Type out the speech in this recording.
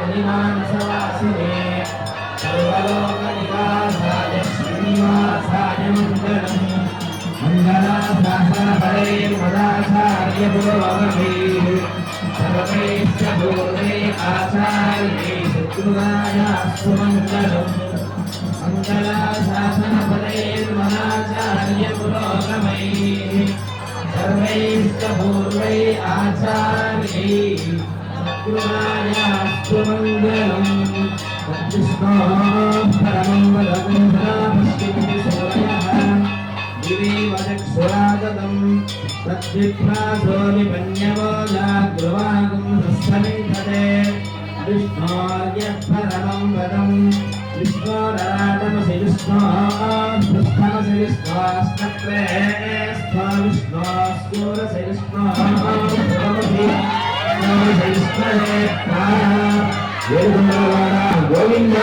श्रीनिवासवासिने सर्वलोकनिवासाय श्रीनिवासाय मङ्गलम् मङ्गलाशासनपरैर्मदाचार्यपुरोगमैः सर्वैश्च पूर्वे आचार्यैः शत्रुरायास्तु मङ्गलम् मङ्गलाशासनपरैर्मदाचार्यपुरोगमैः सर्वैश्च पूर्वे आचार्यैः शत्रुरायास्तु मङ्गलम् विष्णो परमं वदन्ति सूर्यः दिवीवचक्षुरागतम् तद्विप्रासो निपन्यवो जाग्रुवागुं हस्तमिन्धते विष्णोर्यत्परमं वदम् विष्णोराटमसि विष्णोस्तमसि विष्णोस्तत्रे स्थ विष्णोस्कूरसि विष्णोस्तमसि विष्णवे गोविन्द